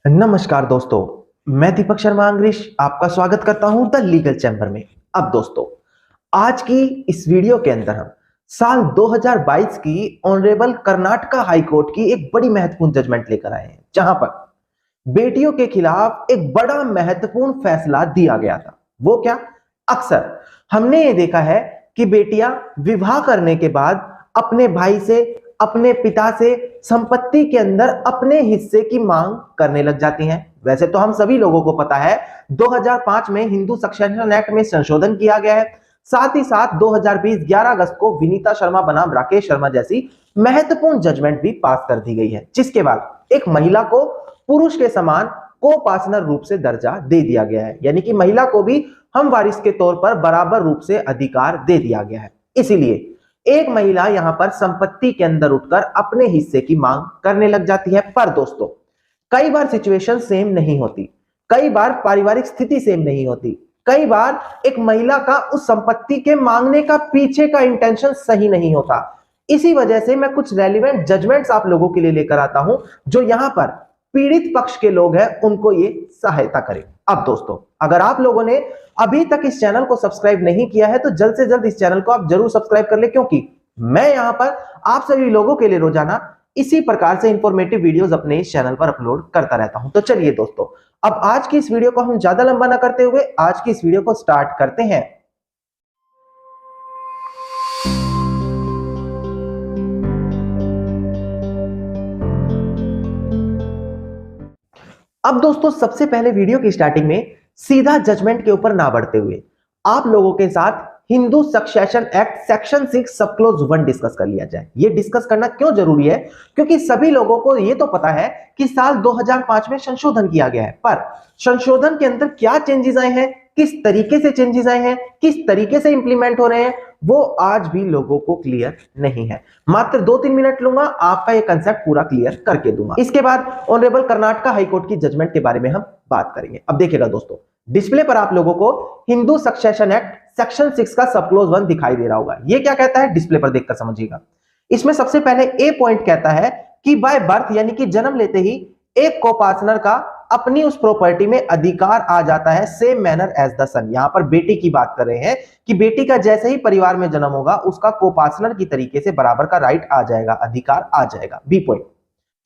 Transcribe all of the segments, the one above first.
नमस्कार दोस्तों, मैं दीपक शर्मा अंग्रेज आपका स्वागत करता हूं द लीगल चैम्बर में। अब दोस्तों, आज की इस वीडियो के अंदर हम साल 2022 की ऑनरेबल कर्नाटका हाई कोर्ट की एक बड़ी महत्वपूर्ण जजमेंट लेकर आए हैं, जहां पर बेटियों के खिलाफ एक बड़ा महत्वपूर्ण फैसला दिया गया था। वो क्या? अक्सर हमने ये देखा है कि बेटियां विवाह करने के बाद अपने भाई से, अपने पिता से संपत्ति के अंदर अपने हिस्से की मांग करने लग जाती हैं। वैसे तो हम सभी लोगों को पता है 2005 में हिंदू सक्सेशन एक्ट में संशोधन किया गया है। साथ ही साथ 2020 11 अगस्त को विनीता शर्मा बनाम राकेश शर्मा जैसी महत्वपूर्ण जजमेंट भी पास कर दी गई है, जिसके बाद एक महिला को पुरुष के समान को पार्टनर रूप से दर्जा दे दिया गया है, यानी कि महिला को भी हम वारिस के तौर पर बराबर रूप से अधिकार दे दिया गया है। इसीलिए एक महिला यहां पर संपत्ति के अंदर उठकर अपने हिस्से की मांग करने लग जाती है। पर दोस्तों, कई बार सिचुएशन सेम नहीं होती, कई बार पारिवारिक स्थिति सेम नहीं होती, कई बार एक महिला का उस संपत्ति के मांगने का पीछे का इंटेंशन सही नहीं होता। इसी वजह से मैं कुछ रेलिवेंट जजमेंट्स आप लोगों के लिए लेकर आता हूं, जो यहां पर पीड़ित पक्ष के लोग हैं उनको ये सहायता करे। अब दोस्तों, अगर आप लोगों ने अभी तक इस चैनल को सब्सक्राइब नहीं किया है तो जल्द से जल्द इस चैनल को आप जरूर सब्सक्राइब कर ले, क्योंकि मैं यहां पर आप सभी लोगों के लिए रोजाना इसी प्रकार से इंफॉर्मेटिव वीडियोस अपने इस चैनल पर अपलोड करता रहता हूं। तो चलिए दोस्तों, अब आज की इस वीडियो को हम ज्यादा लंबा ना करते हुए आज की इस वीडियो को स्टार्ट करते हैं। अब दोस्तों, सबसे पहले वीडियो की स्टार्टिंग में सीधा जजमेंट के ऊपर ना बढ़ते हुए आप लोगों के साथ हिंदू सक्सेशन एक्ट सेक्शन 6 सब क्लोज 1 डिस्कस कर लिया जाए। ये डिस्कस करना क्यों जरूरी है? क्योंकि सभी लोगों को ये तो पता है कि साल 2005 में संशोधन किया गया है, पर संशोधन के अंदर क्या चेंजेस आए हैं, किस तरीके से चेंजेस आए हैं, किस तरीके से इंप्लीमेंट हो रहे हैं, वो आज भी लोगों को क्लियर नहीं है। मात्र 2-3 मिनट लूंगा, आपका ये कंसेप्ट पूरा क्लियर करके दूंगा। इसके बाद ऑनरेबल कर्नाटका हाईकोर्ट की जजमेंट के बारे में हम बात करेंगे। अब देखिएगा दोस्तों, डिस्प्ले पर आप लोगों को हिंदू सक्सेशन एक्ट सेक्शन 6 का सब क्लोज 1 दिखाई दे रहा होगा। ये क्या कहता है, डिस्प्ले पर देखकर समझिएगा। इसमें सबसे पहले ए पॉइंट कहता है कि बाय बर्थ, यानी कि जन्म लेते ही एक को पार्टनर का अपनी उस प्रॉपर्टी में अधिकार आ जाता है, सेम मैनर एज द सन। यहां पर बेटी की बात कर रहे हैं कि बेटी का जैसे ही परिवार में जन्म होगा उसका को पार्टनर की तरीके से बराबर का राइट आ जाएगा, अधिकार आ जाएगा। B point,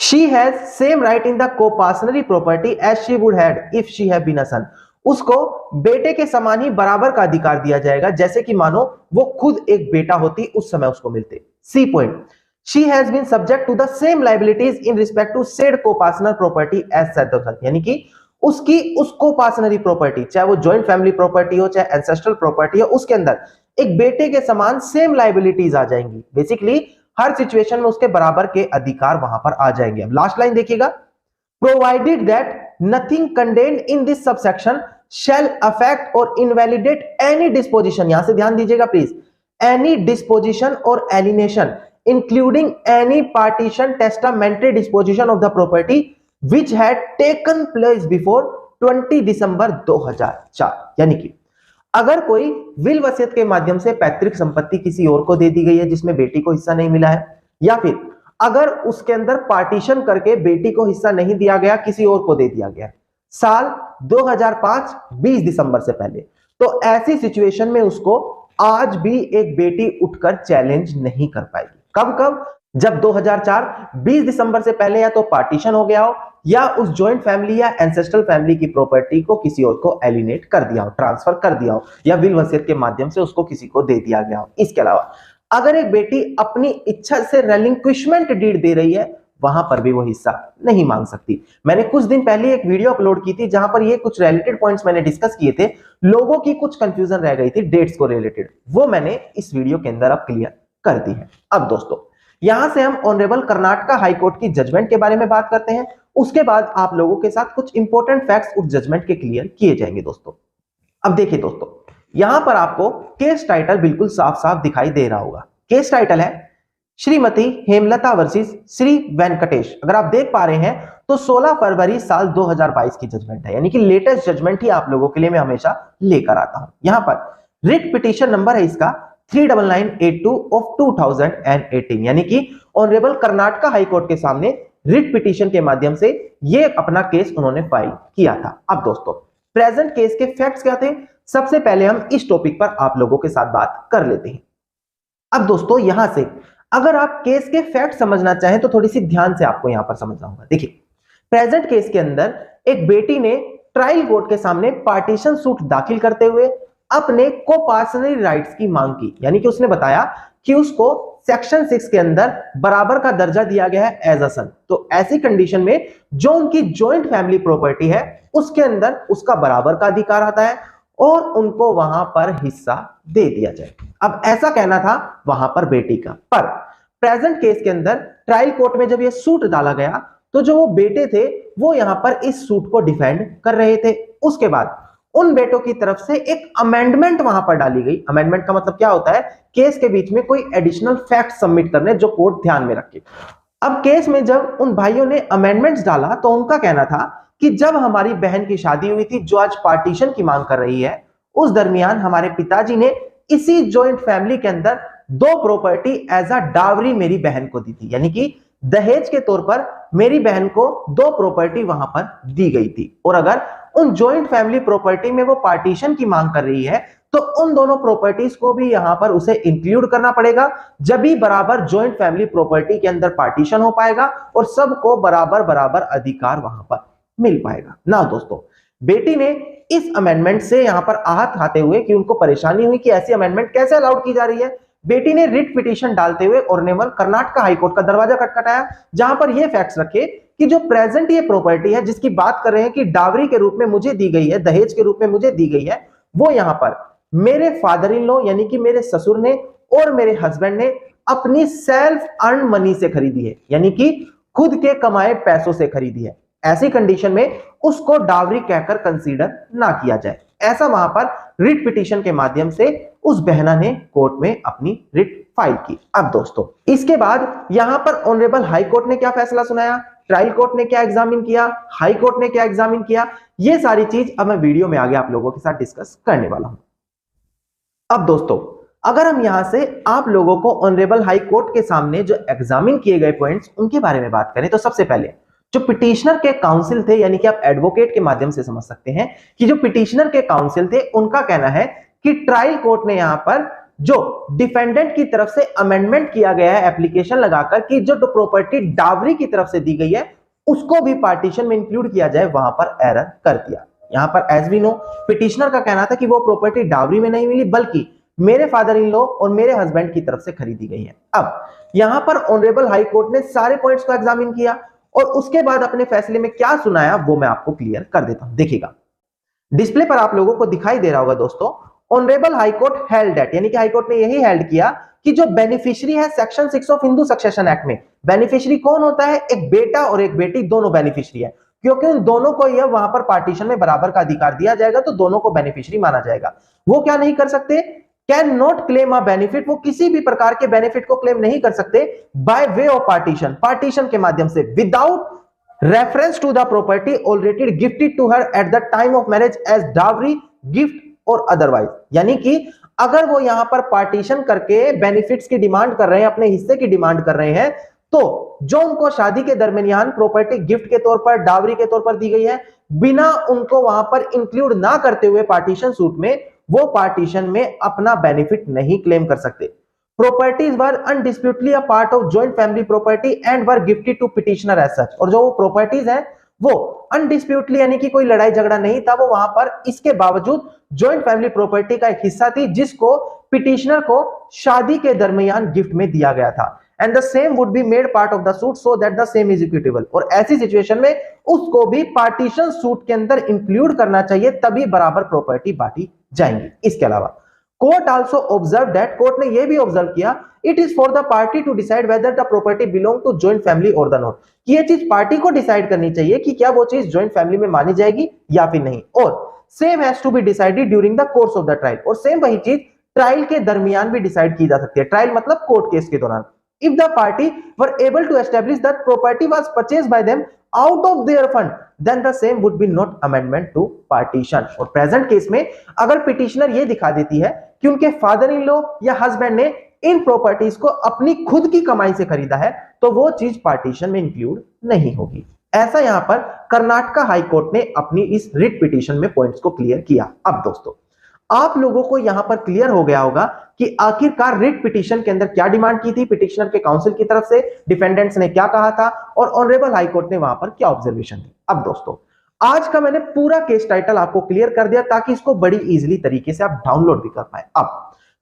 she has same right in the coparcenary property as she would had if she have been a son. उसको बेटे के समान ही बराबर का अधिकार दिया जाएगा, जैसे कि मानो वो खुद एक बेटा होती उस समय उसको मिलते। C point, she has been subject to the same liabilities in respect to said co-partner property as said of, यानी कि उसकी उसको पार्टनरी प्रॉपर्टी, चाहे वो जॉइंट फैमिली प्रॉपर्टी हो चाहे एंसेस्ट्रल प्रॉपर्टी हो, उसके अंदर एक बेटे के समान सेम लायबिलिटीज आ जाएंगी। बेसिकली हर सिचुएशन में उसके बराबर के अधिकार वहां पर आ जाएंगे। अब लास्ट लाइन देखिएगा, provided that nothing contained in this subsection shall affect or invalidate any disposition, यहां से ध्यान दीजिएगा please, any disposition or alienation including any partition, testamentary disposition of the property which had taken place before 20 दिसंबर 2004। यानी कि अगर कोई will वसीयत के माध्यम से पैतृक संपत्ति किसी और को दे दी गई है जिसमें बेटी को हिस्सा नहीं मिला है, या फिर अगर उसके अंदर पार्टीशन करके बेटी को हिस्सा नहीं दिया गया, किसी और को दे दिया गया साल 2005 20 दिसंबर से पहले, तो ऐसी सिचुएशन में उसको आज भी एक बेटी उठकर चैलेंज नहीं कर पाएगी। कब कब? जब 2004 20 दिसंबर से पहले या तो पार्टीशन हो गया हो, या उस जॉइंट फैमिली या एंसेस्ट्रल फैमिली की प्रॉपर्टी को किसी और को एलिनेट कर दिया हो, ट्रांसफर कर दिया हो, या विल वसीयत के माध्यम से उसको किसी को दे दिया गया हो। इसके अलावा अगर एक बेटी अपनी इच्छा से रेलिंक्विशमेंट डीड दे रही है, वहां पर भी वो हिस्सा नहीं मांग सकती। मैंने कुछ दिन पहले एक वीडियो अपलोड की थी जहां पर ये कुछ रिलेटेड पॉइंट्स मैंने डिस्कस किए थे, लोगों की कुछ कंफ्यूजन रह गई थी डेट्स को रिलेटेड, वो मैंने इस वीडियो के अंदर अब क्लियर कर दी है। अब दोस्तों, यहां से हम ऑनरेबल कर्नाटका हाई कोर्ट की जजमेंट के बारे में बात करते हैं। उसके बाद आप लोगों के साथ कुछ इंपॉर्टेंट फैक्ट्स उस जजमेंट के क्लियर किए जाएंगे दोस्तों। अब देखिए दोस्तों, यहां पर आपको केस टाइटल बिल्कुल साफ साफ दिखाई दे रहा होगा। केस टाइटल है श्रीमती हेमलता वर्सेस श्री वेंकटेश। अगर आप देख पा रहे हैं तो 16 फरवरी साल 2022 की जजमेंट है, यानी कि लेटेस्ट जजमेंट ही आप लोगों के लिए मैं हमेशा लेकर आता हूं। यहां पर रिट पिटीशन नंबर है इसका 39982 ऑफ 2018, यानी कि ऑनरेबल कर्नाटका हाई कोर्ट के सामने रिट पिटीशन के माध्यम से ये अपना केस उन्होंने फाइल किया था। अब दोस्तों प्रेजेंट केस के फैक्ट्स क्या थे, सबसे पहले हम इस टॉपिक पर आप लोगों के साथ बात कर लेते हैं। अब दोस्तों यहां से अगर आप केस के फैक्ट समझना चाहें तो थोड़ी सी ध्यान से आपको यहां पर समझना होगा। देखिए प्रेजेंट केस के अंदर एक बेटी ने ट्रायल कोर्ट के सामने पार्टीशन सूट दाखिल करते हुए अपने कोपार्सनरी राइट्स की मांग की, यानी कि उसने बताया कि उसको सेक्शन 6 के अंदर बराबर का दर्जा दिया गया है एज अ सन। तो ऐसी कंडीशन में जो उनकी जॉइंट फैमिली प्रॉपर्टी है उसके अंदर उसका बराबर का अधिकार आता है और उनको वहां पर हिस्सा दे दिया जाए। अब ऐसा कहना था वहां पर बेटी का, पर प्रेजेंट केस के अंदर ट्रायल कोर्ट में जब यह सूट डाला गया तो जो वो बेटे थे वो यहां पर इस सूट को डिफेंड कर रहे थे। उसके बाद उन बेटों की तरफ से एक अमेंडमेंट वहां पर डाली गई। अमेंडमेंट का मतलब क्या होता है, केस के बीच में कोई एडिशनल फैक्ट सबमिट करने जो कोर्ट ध्यान में रखे। अब केस में जब उन भाइयों ने अमेंडमेंट्स डाला तो उनका कहना था कि जब हमारी बहन की शादी हुई थी जो आज पार्टीशन की मांग कर रही है, उस दरमियान हमारे पिताजी ने इसी जॉइंट फैमिली के अंदर 2 प्रॉपर्टी एज अ डावरी मेरी बहन को दी थी, यानी कि दहेज के तौर पर मेरी बहन को 2 प्रॉपर्टी वहां पर दी गई थी। और अगर उन जॉइंट फैमिली प्रॉपर्टी में वो पार्टीशन की मांग कर रही है तो उन दोनों प्रॉपर्टीज को भी यहां पर उसे इंक्लूड करना पड़ेगा, जब भी बराबर जॉइंट फैमिली प्रॉपर्टी के अंदर पार्टीशन हो पाएगा और सबको बराबर बराबर अधिकार वहां पर मिल पाएगा ना। दोस्तों बेटी ने इस अमेंडमेंट से यहां पर आहत खाते हुए कि उनको परेशानी हुई कि ऐसी अमेंडमेंट कैसे अलाउड की जा रही है, बेटी ने रिट पिटीशन डालते हुए ऑनरेबल कर्नाटक हाईकोर्ट का दरवाजा खटखटाया, जहां पर यह फैक्ट्स रखे कि जो प्रेजेंट ये प्रॉपर्टी है जिसकी बात कर रहे हैं कि डावरी के रूप में मुझे दी गई है, दहेज के रूप में मुझे दी गई है, वो यहां पर मेरे फादर इन लॉ यानी कि मेरे ससुर ने और मेरे हस्बैंड ने अपनी सेल्फ अर्न मनी से खरीदी है, यानी कि खुद के कमाए पैसों से खरीदी है। ऐसी कंडीशन में उसको डावरी कहकर कंसीडर ना किया जाए। ऐसा वहां पर रिट पिटीशन के माध्यम से उस बहना ने कोर्ट में अपनी रिट फाइल की। अब दोस्तों इसके बाद यहां पर ऑनरेबल हाई कोर्ट ने क्या फैसला सुनाया, ट्रायल कोर्ट ने क्या एग्जामिन किया, हाई कोर्ट ने क्या एग्जामिन किया, ये सारी चीज अब मैं वीडियो में आगे आप लोगों के साथ डिस्कस करने वाला हूं। अब दोस्तों अगर हम यहां से आप लोगों को ऑनरेबल हाई कोर्ट के सामने जो एग्जामिन किए गए पॉइंट्स उनके बारे में बात करें तो सबसे पहले जो पिटिशनर के काउंसिल थे, यानी कि आप एडवोकेट के माध्यम से समझ सकते हैं कि जो पिटिशनर के काउंसिल थे उनका कहना है कि ट्रायल कोर्ट ने यहां पर जो डिफेंडेंट की तरफ से अमेंडमेंट किया गया है एप्लीकेशन लगाकर कि जो प्रॉपर्टी डावरी की तरफ से दी गई है उसको भी पार्टीशन में इंक्लूड किया जाए, वहां पर एरर कर दिया। यहां पर एज वी नो पिटिशनर का कहना था कि वो प्रॉपर्टी डावरी में नहीं मिली बल्कि मेरे फादर इन लॉ और मेरे हस्बैंड की तरफ से खरीदी गई है। अब यहां पर ऑनरेबल हाई कोर्ट ने सारे पॉइंट्स को एग्जामिन किया और उसके बाद अपने फैसले में क्या सुनाया वो मैं आपको क्लियर कर देता हूं। देखिएगा डिस्प्ले पर आप लोगों को दिखाई दे रहा होगा दोस्तों, honourable high court held that, यानी कि हाई कोर्ट ने यही हेल्ड किया कि जो बेनिफिशियरी है section 6 of Hindu succession act में, बेनिफिशियरी कौन होता है, एक बेटा और एक बेटी दोनों बेनिफिशियरी है, क्योंकि उन दोनों को यह वहां पर पार्टीशन में बराबर का अधिकार दिया जाएगा तो दोनों को बेनिफिशियरी माना जाएगा। वो क्या नहीं कर सकते, can not claim a benefit, वो किसी भी प्रकार के बेनिफिट को क्लेम नहीं कर सकते by way of partition, partition के माध्यम से, without reference to the property already gifted to her at the time of marriage as dowry, gift और अदरवाइज। यानी कि अगर वो यहां पर पार्टीशन करके बेनिफिट्स की डिमांड कर रहे हैं, अपने हिस्से की डिमांड कर रहे हैं, तो जो उनको शादी के दरमियान प्रॉपर्टी गिफ्ट के तौर पर, डावरी के तौर पर दी गई है, बिना उनको वहां पर इंक्लूड ना करते हुए पार्टीशन सूट में, वो पार्टीशन में अपना बेनिफिट नहीं क्लेम कर सकते। Properties were undisputedly a part of joint family property and were gifted to petitioner as such, और जो वो प्रॉपर्टीज है वो अनडिस्प्यूटेडली यानी कि कोई लड़ाई झगड़ा नहीं था, वो वहां पर इसके बावजूद जॉइंट फैमिली प्रॉपर्टी का एक हिस्सा थी जिसको पिटिशनर को शादी के दरमियान गिफ्ट में दिया गया था। And the same would be made part of the suit so that the same is equitable, और ऐसी सिचुएशन में उसको भी पार्टीशन सूट के अंदर इंक्लूड करना चाहिए, तभी बराबर प्रॉपर्टी बांटी जाएंगी। इसके अलावा court also observe that, court ने यह भी ऑब्जर्व किया, it is for the party to decide whether the property belong to joint family और द नॉट, कि यह चीज पार्टी को डिसाइड करनी चाहिए कि क्या वो चीज जॉइंट फैमिली में मानी जाएगी या फिर नहीं, और same has to be decided during the course of the trial, और सेम वही चीज ट्रायल के दरमियान भी डिसाइड की जा सकती है। ट्रायल मतलब कोर्ट केस के दौरान। If the party were able to establish that property was purchased by them out of their fund, then the same would be not amendment to partition। और प्रेजेंट केस में अगर petitioner ये दिखा देती है कि उनके फादर इन लॉ या हस्बैंड ने इन प्रॉपर्टीज को अपनी खुद की कमाई से खरीदा है तो वो चीज पार्टीशन में इंक्लूड नहीं होगी। ऐसा यहां पर कर्नाटका हाई कोर्ट ने अपनी इस रिट पिटीशन में पॉइंट्स को क्लियर किया। अब दोस्तों आप लोगों को यहां पर क्लियर हो गया होगा कि आखिरकार रिट पिटीशन के अंदर क्या डिमांड की थी पिटिशनर के काउंसिल की तरफ से, डिफेंडेंट्स ने क्या कहा था और ऑनरेबल हाई कोर्ट ने वहां पर क्या ऑब्जर्वेशन दी। अब दोस्तों आज का मैंने पूरा केस टाइटल आपको क्लियर कर दिया ताकि इसको बड़ी इजीली तरीके से आप डाउनलोड भी कर पाए। अब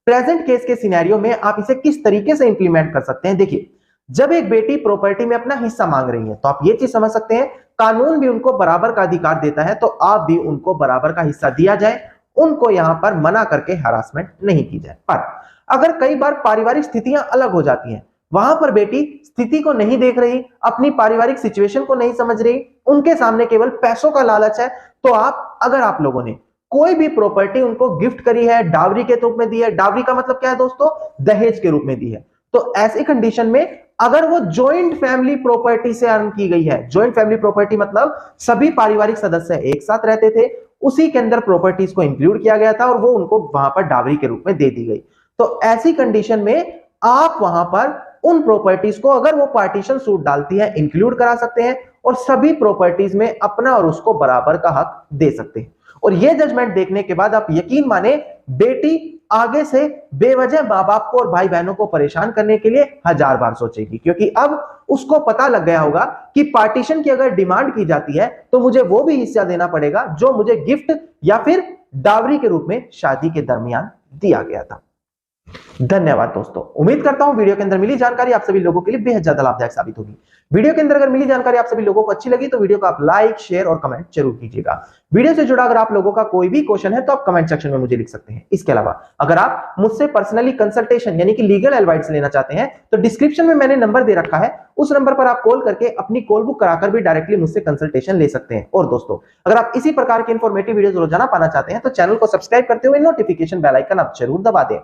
प्रेजेंट केस के सिनेरियो में आप इसे किस तरीके से इंप्लीमेंट कर सकते हैं, देखिए जब एक बेटी प्रॉपर्टी में अपना हिस्सा मांग रही है तो आप ये चीज समझ सकते हैं कानून भी उनको बराबर का अधिकार देता है तो आप भी उनको बराबर का हिस्सा दिया जाए, उनको यहां पर मना करके हरासमेंट नहीं की जाए। पर अगर कई बार पारिवारिक स्थितियां अलग हो जाती हैं, वहां पर बेटी स्थिति को नहीं देख रही, अपनी पारिवारिक सिचुएशन को नहीं समझ रही, उनके सामने केवल पैसों का लालच है, तो अगर आप लोगों ने कोई भी प्रॉपर्टी उनको गिफ्ट करी है, डावरी के रूप में दी है, डावरी का मतलब क्या है दोस्तों, दहेज के रूप में दी है, तो ऐसी कंडीशन में अगर वो जॉइंट फैमिली प्रॉपर्टी से अर्न की गई है, जॉइंट फैमिली प्रॉपर्टी मतलब सभी पारिवारिक सदस्य एक साथ रहते थे, उसी के अंदर प्रॉपर्टीज को इंक्लूड किया गया था और वो उनको वहां पर डावरी के रूप में दे दी गई, तो ऐसी कंडीशन में आप वहां पर उन प्रॉपर्टीज को अगर वो पार्टीशन सूट डालती है इंक्लूड करा सकते हैं और सभी प्रॉपर्टीज में अपना और उसको बराबर का हक दे सकते हैं। और ये जजमेंट देखने के बाद आप यकीन माने बेटी आगे से बेवजह मां बाप को और भाई बहनों को परेशान करने के लिए 1000 बार सोचेगी, क्योंकि अब उसको पता लग गया होगा कि पार्टीशन की अगर डिमांड की जाती है तो मुझे वो भी हिस्सा देना पड़ेगा जो मुझे गिफ्ट या फिर डावरी के रूप में शादी के दरमियान दिया गया था। धन्यवाद दोस्तों, उम्मीद करता हूं वीडियो के अंदर मिली जानकारी आप सभी लोगों के लिए बेहद ज्यादा लाभदायक साबित होगी। वीडियो के अंदर अगर मिली जानकारी आप सभी लोगों को अच्छी लगी तो वीडियो को आप लाइक, शेयर और कमेंट जरूर कीजिएगा। वीडियो से जुड़ा अगर आप लोगों का कोई भी क्वेश्चन है तो आप कमेंट सेक्शन में मुझे लिख सकते हैं। इसके अलावा अगर आप मुझसे पर्सनली कंसल्टेशन यानी कि लीगल एडवाइस लेना चाहते हैं तो डिस्क्रिप्शन में मैंने नंबर दे रखा है, उस नंबर पर आप कॉल करके अपनी कॉल बुक कराकर भी डायरेक्टली मुझसे कंसल्टेशन ले सकते हैं। और दोस्तों अगर आप इसी प्रकार के इंफॉर्मेटिव वीडियोस रोजाना पाना चाहते हैं तो चैनल को सब्सक्राइब करते हुए नोटिफिकेशन बेल आइकन आप जरूर दबा दें।